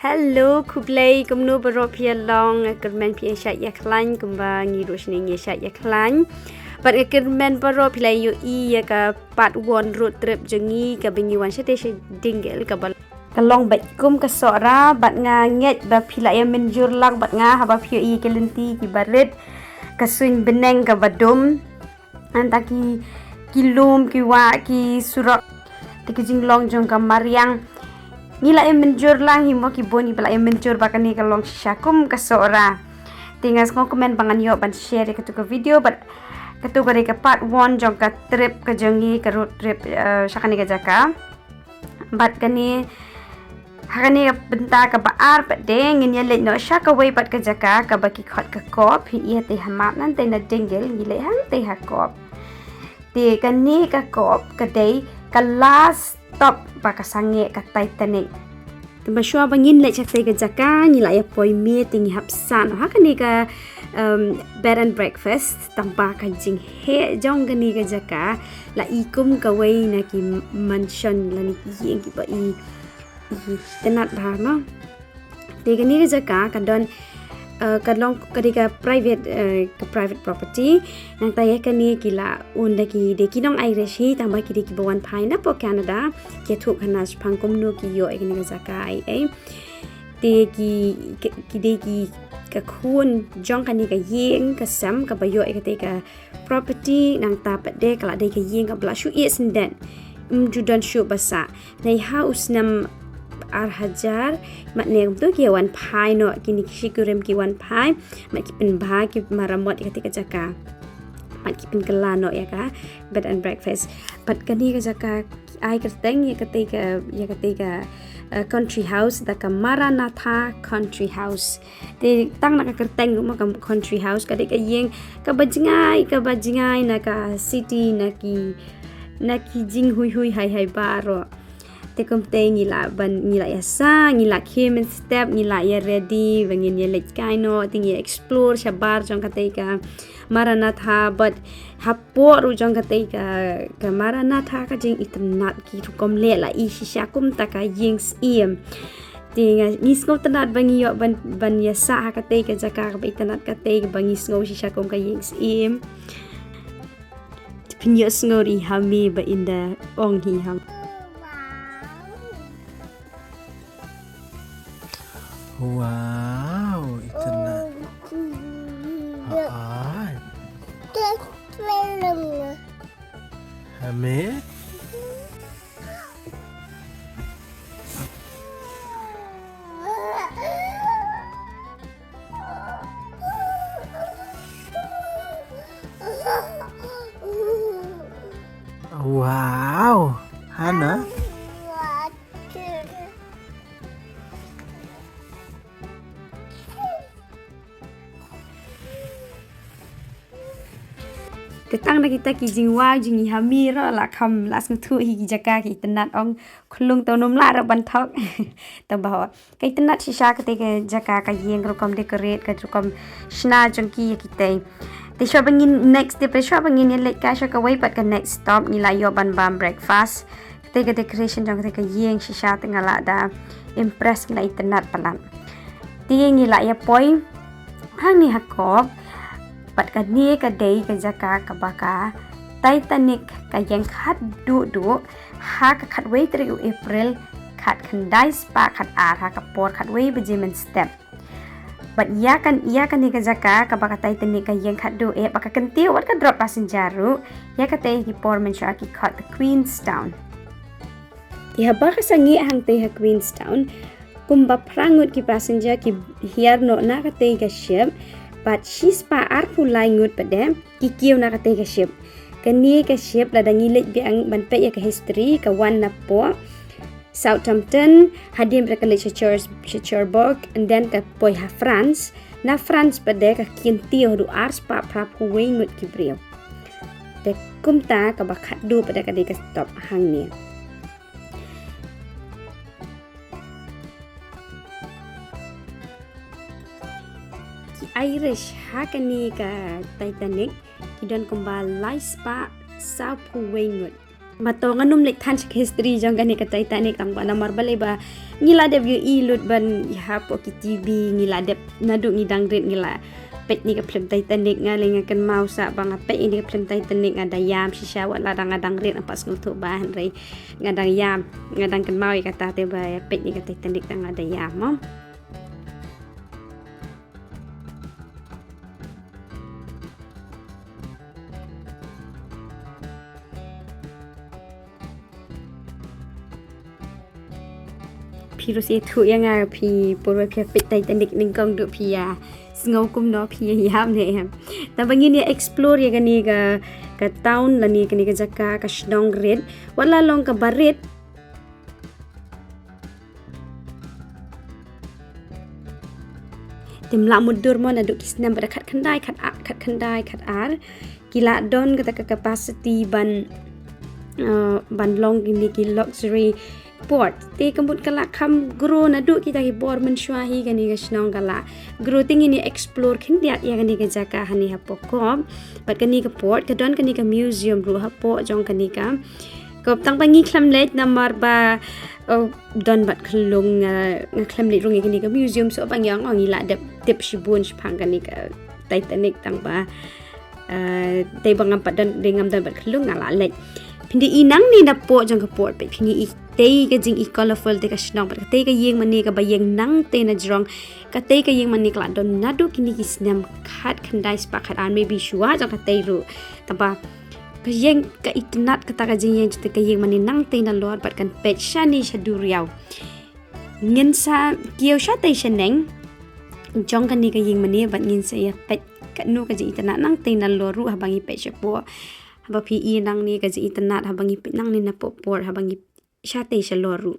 Hello, kublai kumnu berop ya long kermen pi syak ya klan kumbang ngi rosni ngi syak ya klan. But kermen berop la yo I ya ka part 1 road trip jengi ka bengiwan sate dinggel ka bal kalong bat kum ka Sohra bat nga nget ba pila ya menjur lang bat nga haba pi I kelenti ki barit ka suing beneng ka badum antaki kilum ki wa ki surak ti jinglong jong ka mariang nila yang menjur lang himo ki boni bala yang menjur bakani kalong syakum ka Sohra. Tingas ko komen bangan yo ban share ka tu ka video but katu ka ka part 1 jong ka trip ka jongi ka road trip syakani ka jaka. Bat kani Hakane ka benta ka baar pat deng ngin leit no syaka way pat ka jaka ka baki khot ka Cobh hi te hamap nan te na dinggel ngile hang te ha Cobh. Te kani ka Cobh ka dei ka last stop baka sangeh Ka Titanic. Temba shua bangin lek cak ke jaka ni la ya poi mi tingi hapsan Hakane ka bed and breakfast tanpa ka jing he jong gani ka jaka la ikum ka wei na ki mansion la ni ki ki ba I tenat ba no. Te gani ka jaka ka don kadlong kadika private property nang tayo kani kila unda ki de kinong Irish hi tamba ki de ki bawan pai na po Canada ki thuk hanas pangkom no ki yo ekni ka jaka ai te ki de ki ka khun jong kani ka yeng ka sam ka bayo ekate ka property nang ta pat de kala de ka yeng ka bla shu is den judan shu basa nei house nam Hajar mat ne tu ki wan pai no kini shikurem ki wan pai mat ki pen ba ki maramot ketika jaka mat ki pen kelano ya ka bed and breakfast but kani ka jaka ai kerteng ya ketika country house da ka Maranatha country house te tang na ka kerteng rumah ka country house ka yeng ka bajingai na ka city na ki jing hui hai baro te komte ngila ya sa ngila Hame step ngila ya ready bangin ya leit kaino tingi explore shabar jong kate ka Maranatha but hapor jong kate ka Maranatha ka jing itnat ki kom le la I shishakum ta ka ying iem tinga ngisgo tanat bangi yo ban ya sa kate ka jaka ka itnat kate bangi sngo shishakum ka ying iem pinyo ngori Hame ba inda ong hi ham. Wow, itu nak. Hame? Wow, Hana? Ketang na kita ki jingwa jingi Hame ro la kham las ngthu hi jaka ki tenat ong khulung tonom la ra banthok tabawa kai tenat shisha kate ke jaka ka yeng ro kom decorate ka kom shna jongki ki te te shwa bangin next day pre shwa bangin lek ka shwa ka wai pat ka next stop ni la yo ban bam breakfast te ka decoration jong te ka yeng shisha tengala da impress ki la tenat palam ti ngi la ya poi hang ni ha Cobh pat ka ni ka day ka jaka ka baka Titanic ka yang Khaduh ha ka khatway 3 April khat khandai spa khat ar ha ka por khatway bejimen step but ya kan ni ka jaka ka baka Titanic ka yang Khaduh baka kenti wat ka drop passenger ya ka tay ki por men sha ki khat Queenstown ya baka sangi hang tay ha Queenstown kumba prangut ki passenger ki hiar no na ka tay ka ship but she's pa arpu lai ngut padem kikiu na kate ka ship kani ka ship la dangi leit biang ban pe ya ka history ka wan na po Southampton hadim ra ka leit Cherbourg and then ka poi ha France na France pade ka kinti ru ars pa prap huwe ngut ki brio te kumta ka ba Khaduh pade ka de ka stop hang ni Irish Hakane ka Titanic kidon kumbalai spa sa puwengut matonganum lek than history jong gani ka Titanic tang bana marbale ba ngila dep yu I lut ban ya po ki TV ngila dep nadu ngidang rit ngila pet ni ka film Titanic ngaling kan mau sa bang pet ini ka film Titanic ada yam shisha wat ladang ngadang rit pas ngutu bahan rei ngadang yam ngadang kan mau kata te ba pet ni ka Titanic tang ada yam moพี่รู้สึกถูกยังไงพี่ปวดพี่ปิดไตตันเด็กหนึ่งกองดูพี่สงบกุมเนาะพี่ยามเนี่ยครับแต่บางทีเนี่ย explore อย่างนี้กับ town แล้วนี่กันนี่กับJakaกับชนองเรดวันละลงกับบาริดเต็มละมุดดูร์มันดูกิสนามเปิดขัดขันได้ขัดขันได้ขัดอาร์กีฬาดอนกับ capacity บันลงกินนี่กิ luxury port te kambut kala kham gro na du kita ki bor man shwahi gani ga snong kala gro ting ini explore khin dia ya gani ga Jaka hani ha Cobh pat gani ka port ka don gani ka museum ru ha po jong gani ka Cobh tang pangi khlam let number ba don bat khlung khlam let rung gani ka museum so bang yang ong ila dep tip shibun phang gani ka Titanic tang ba te bangam pat don dengam don bat khlung ala let pindi inang ni na po jong ka port pe pindi te ka jing I colorful te ka snong pa te ka yeng mani ka bayeng nang te na jrong ka te ka yeng mani kla don nadu kini ki snam khat khandai spa khat an maybe shuwa jong ka te ru taba ka yeng ka itnat ka ta ka jing yeng te ka yeng mani nang te na lord pat kan pet shani shaduriaw ngin sa kieu sha te shaneng jong kan ni ka yeng mani bat ngin sa ya pet ka nu ka jing itnat nang te na lord ru habangi pet shapo haba pi nang ni ka jing itnat habangi pet nang ni na popor habangi Shate shaloru.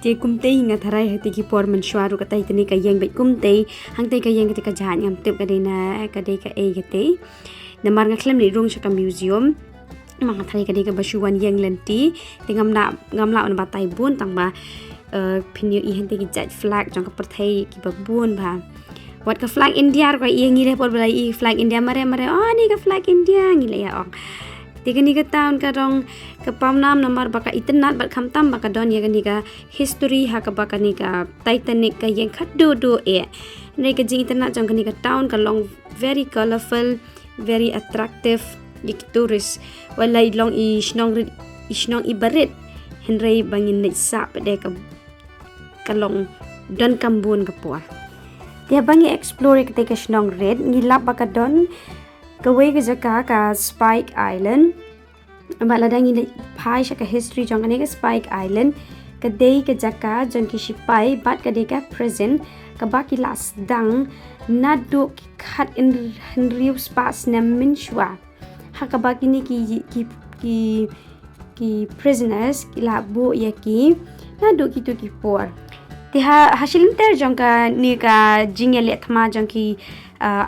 Ti kumte hinga tharai hati ki por man shwaru ka Titanic ka yeng bet kumte hang te ka yeng ka jahan ngam tep ka dei na ka dei ka e gate namar nga khlem ni rung sha ka museum mang thai ka dei ka bashuwan yeng lenti te ngam la on ba tai bun tang ba pinyo I hante ki jet flag jong ka parthai ki ba bun ba wat ka flag India ko I ngi re por bla I flag India mare oh ni ka flag India ngi le ya ong Tiga ni ka town ka rong ka pamnam namar baka itnat bat khamtam baka don ya ni ka history hakaba ka ni ka Titanic ka yang Khaduh do e nei ka jing itnat jong ka ni ka town ka long very colorful very attractive di tourist walai long I snong I barit henrei bangin nei sa pede ka long don kambun ka por dia bangi explore ka te ka snong red ngilap baka don Kawai ka Jaka ka Spike Island Bala dangi pai sha ka history jong ane ka Spike Island ka day ka Jaka jong ki shipai bat ka day ka present ka baki las dang nadu ki khat in riu spas na minshwa hakaba kini ki prisoners ki la bo ya ki nadu ki to ki por ti hasilin ter jong ka ni ka jingele thma jong ki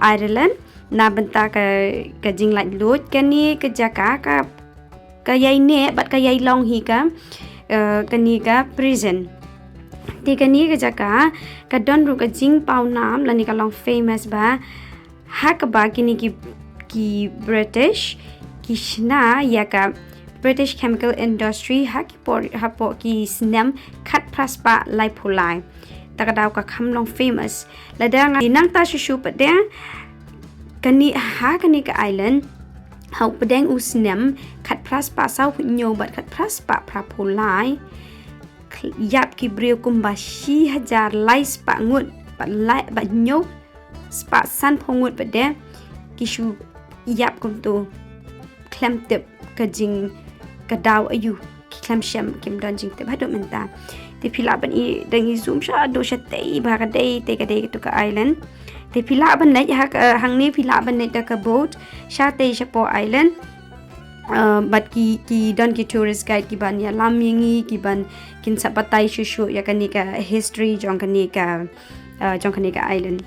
Ireland na benta ka jing lai lut kani ka Jaka ka yai ne bat ka yai long hi ka kani ka prison ti kani ka Jaka ka don ru ka jing pau nam lani ka long famous ba hakaba kini ki British ki shna ya ka British chemical industry hapo ki snam khat praspa lai phulai takadaw ka kham long famous ladang dinang ta shu pa de kani ka island hau pedeng usnem khat praspa sau nyo bat khat praspa prapulai yap ki brio kumba shi hajar lai spa ngut bat lai bat nyo spa san phongut pa de kishu yap kum to klem tip ka jing ka daw ayu klem shem kim don jing tip hadu menta te phila ban I dangi zoom sha do sha te ba ka dei te ka dei to ka island te phila ban nei hang ni phila ban nei ta ka boat sha te sha po island but ki don ki tourist guide ki ban ya lam yingi ki ban kin sapatai shushu ya kanika history jong kanika island.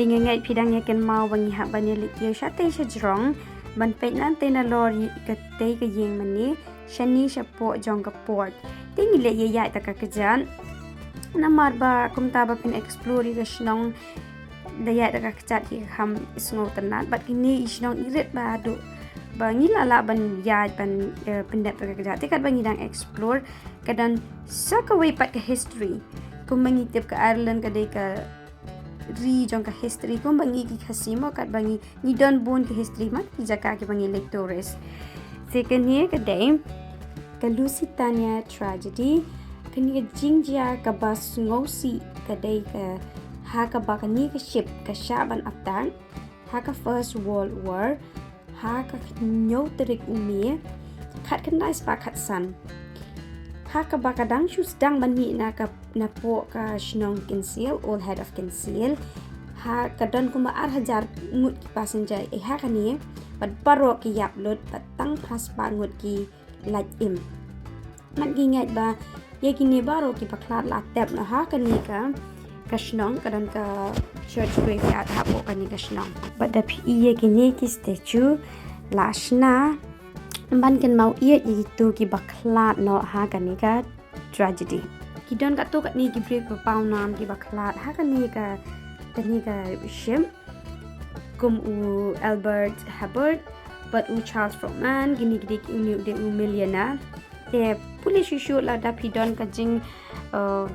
Dengan ngai pidang yakin mau bangi hak banyak lekio syate syajrong ban pek nanti na lori kete ke yeng mani shani syapo jong ke port tingi le ye yai taka kejan namar ba kumta ba pin explore ke shnong daya taka kecat ki ham sngo tenat bat kini isnong irit ba do bangi lala ban yai ban pendat taka kecat tikat bangi dang explore kadan sakaway pat ke history kum bangi tip ke Ireland kadai ke ri jong ka history ko bangi ki Khasi mo kat bangi ni don bun ki history mat ki jaka ki bangi lake tourist second year ka day ka Lusitania tragedy kani ka jingjia ka bas ngosi ka day ka hakaba ka ni ka ship ka shaban aftan ha ka first world war ha ka nyoterik umi khat kan nice pa khat san hakaba kadang shus dang bani na ka na po ka shnong kinsil all head of kinsil ha kadon kuma ar hajar ngut ki passenger ha kani pat paro ki yap lut pat tang pas pa ngut ki laj im mat gi ngat ba ye kini baro ki paklat la tep na ha kani ka shnong kadon ka church graveyard ha po kani ka shnong but the ye kini ki statue la shna ban kan mau ia itu ki baklat no ha kanika tragedy ki don ka to ka ni ki break pa pau nam ki baklat ha kanika shim kum u Albert Hubbard but u Charles Frohman gini gidi u de u millionaire te pulis shu la da pi don ka jing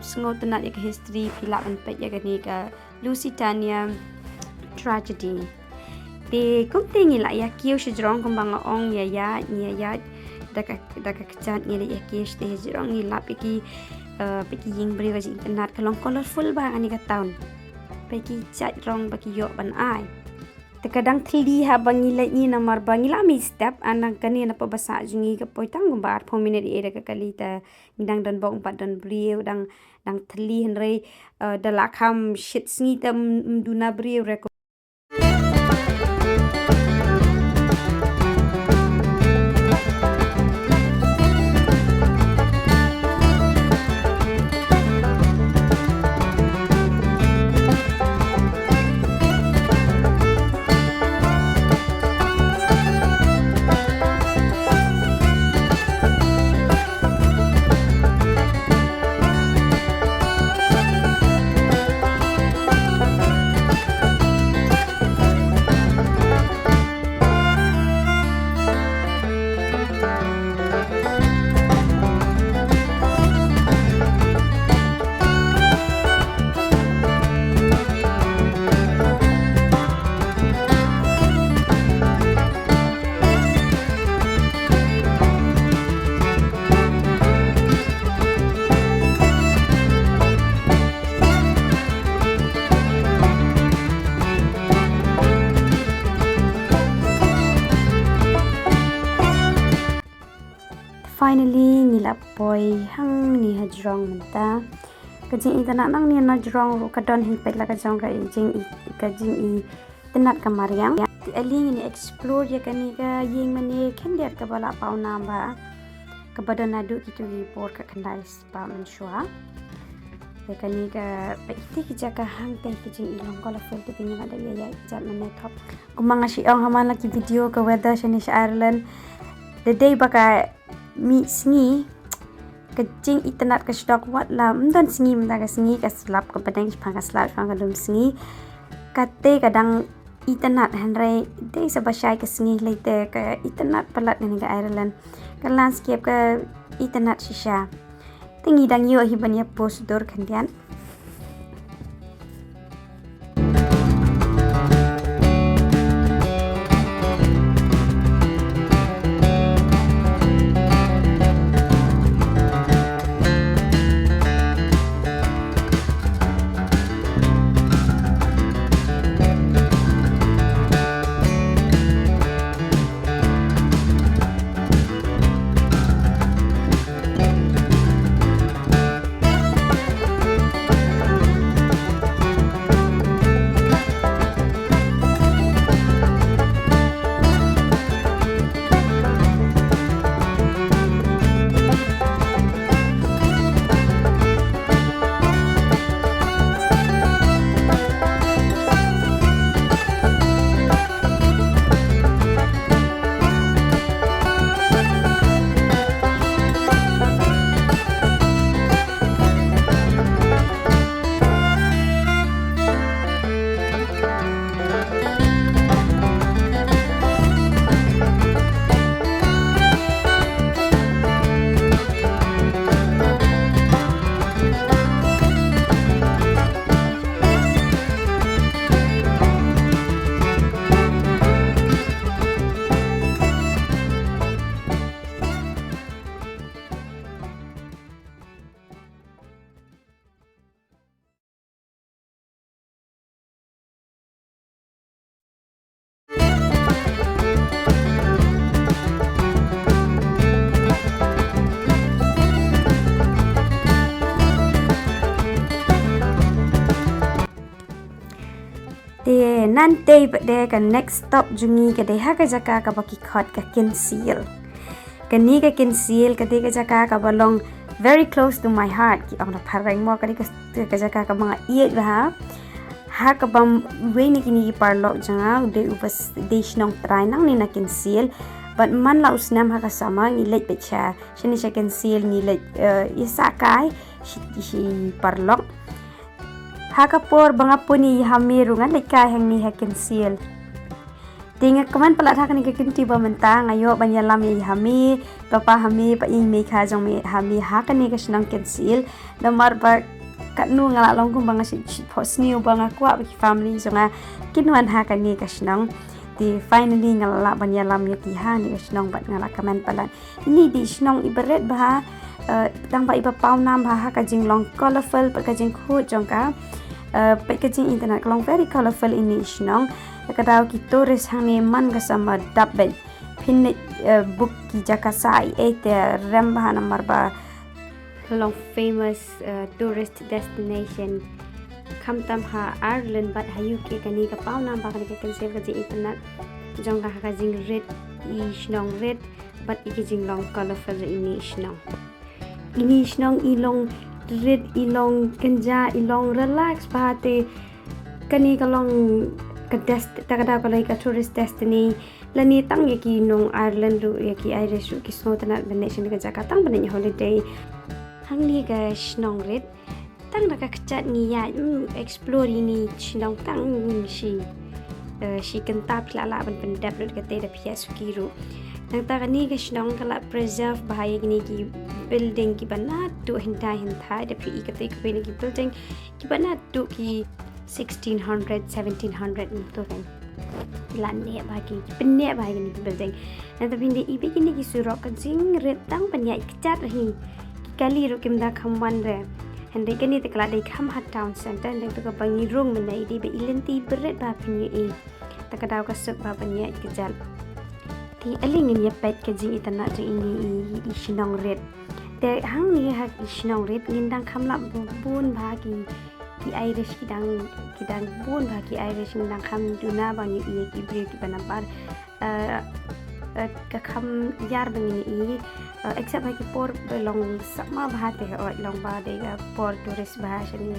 sngo tanat ya history pila an pet ya kanika Lusitania tragedy te kum tingi la ya kiu shijrong kum bang ong ya daka kechat ni ya kiu ste shijrong ni la piki ying bri ga internet kalong colorful ba ani ka town piki chat rong baki yo ban ai te kadang thli ha bangi la ni namar bangi la mi step anang kani na pa basa jungi ka poitang bar phomine ri era ka kalita midang don bong pat don bri dang thli henrei dalakam shit sngi tam duna bri re finally ngilap boy hang ni hajrong menta kajing internet nang ni na jrong ro kadon hi pet la ka jong ka jing i tenat kamariang ti ali ni explore ya kani ka ying mane khendiat ka bala pau nam ba ka badan adu ki tu report ka khandai spa man shuwa ya kani ka peti ki jaka hang te ki jing ilong ko la fel ti pinya ada ya jat mane top kumanga si ong haman la ki video ka weather shanish Ireland the day baka mi sngi kajing internet ka stok wat la mdan sngi mda ka sngi ka slap ka padang phang ka slap phang ka dum sngi kate kadang internet hanrai de sa bashay ka sngi leit ka internet palat ni ka Ireland ka landscape ka internet shisha tingi dang yo hibanya post dor khandian de nanti de ka next stop jungi ka de ha ka jaka ka baki khot ka conceal kani ka conceal ka de ka jaka ka balong very close to my heart ki ang parang mo ka jaka ka mga iet ba ha ka bam we ni kini parlok janga de upas de snong try nang ni na conceal but man la usnam ha ka sama ni leit pecha shini sa conceal ni leit isa kai si parlok hakapor banga puni Hame rungan lekai hang ni conceal tinga kaman pala thak ni kinti ba menta ngayo banyalam ye Hame papa Hame pa in Meikha jong me Hame Hakane ka snang conceal namar ba kanu ngala long kung banga si posniu banga kwa family jonga kinwan Hakane ka snang di finally ngala banyalam ye ki ha ni ka snang bat ngala kaman pala ini di snang ibret ba tang ba iba pau nam ba ka jing long colorful pa ka jing khut jong ka packaging internet long very colorful ini snong kadau ki tourist hang ni man ga sama double pin book ki jaka sai ete ramba number ba long famous tourist destination kam tam ha Ireland but ha UK kani ka pau nam ba kani ka save ka internet jong ka jing red i snong red but i jing long colorful ini snong ilong red ilong kenja ilong relax bahate kani kalong ka takada kalai ka tourist destiny lani tang yaki nong Ireland ru yaki Irish ru ki snowtanat nation ka jaka tang bananya holiday hangli ka snong red tang naka kachat ni ya explore ini snong tang shi kentap lala ban pendap ru ka te da pia sukiru nang takani ka snong kala preserve bahaya gini ki building ki banat tu hintai da pi ka te ko ni ki building ki banat tu ki 1600 1700 tu kan lan ne bagi penne bagi ni building nang tapi ni ibi kini ki surok ka jing retang panya ikchat hi ki kali ru kim da khamwan re hande kini te kala dei kham hat town center nang to ka bangi rung menai di be ilenti beret ba pnya e takadaw ka suk ba panya ikjal Ti aling ni pet ke jing itana jing ini i shinong red. Te hang ni hak i shinong red ngindang kamlap bun bagi ki Irish kidang bun bagi Irish ngindang kam duna bang i ki bri ki banapar ka kam yar bang ini except bagi por long sama bahate long ba de por tourist bahasa ni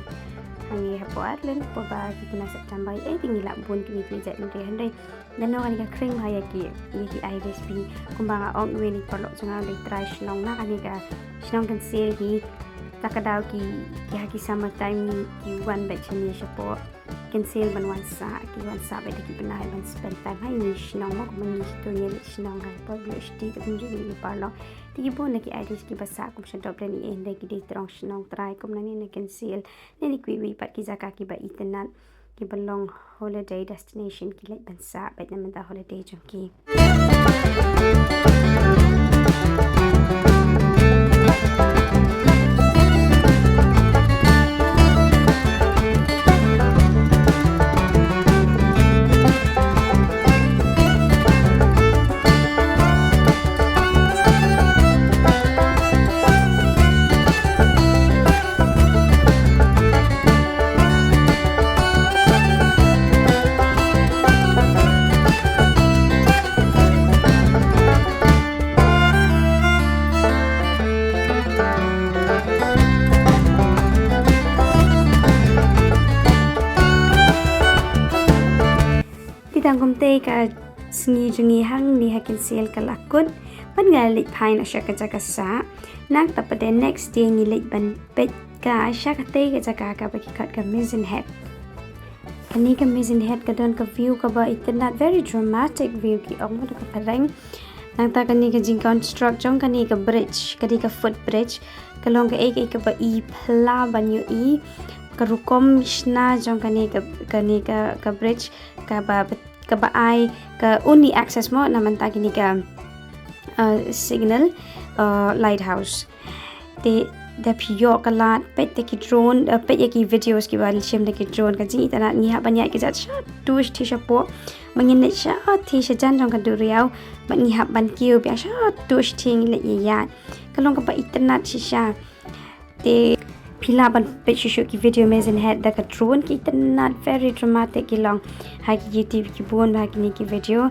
hangi hapo atlen po ba ki kuna September tinggi lak bun kini pijat nanti handai dan orang ni kering bahaya ki Irish bi kumbang ong weni perlu jangan de try shnong na ani ka shnong kan sel ki takadaw ki haki summer time ki one batch ni siya kan sel ban one sa ba ki panay ban spend time hai ni shnong mo kung ni to ni shnong hai po bi sti ka tunju ni parlo tigi bon na ki Irish ki basa kum siya doble ni ende ki de trong shnong try kum na ni kan sel ni kwi wi pat ki jaka ki ba itenan ki balong holiday destination ki lek ban sa ba naman ta holiday jong ki tangkum te ka sengi hang ni hakin sel kalakut ban galit pain asya ka jaka sa nak tapade next day ni late ban pet ka asya ka te ka jaka ka baki kat ka mizzen head kani ka mizzen head ka don ka view ka ba itna very dramatic view ki ong ka parang nang ta kani ka jing construct jong kani ka bridge kani ka footbridge kalong ka ka ba i pla ban yu i karukom shna jong kani ka bridge ka ba ai ka only access mo naman ta kini ka signal lighthouse te da piyo kalat pet ki drone pet ki videos ki bal shem de ki drone ka jing itana ni ha banya ki jat shot tush thi shapo mangin ne sha thi sha jan jong ka duriao ban ni ha ban kiu pya sha tush thing le ya kalong ka ba itana chi sha te pila ban pet shoot ki video mezen head da ka drone ki itana very dramatic ki long ha ki youtube ki bon ba ki ni ki video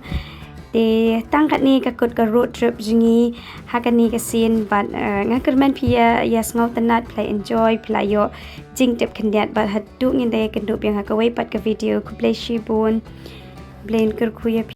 te tangkat ni ka kut ka road trip jingi Hakane ka scene but ngakerman pia yes ngau tanat play enjoy play yo jing tip kandiat but hadu ngin de kan du piang ha ka wei pat ka video ku play shi bon blain ker khuya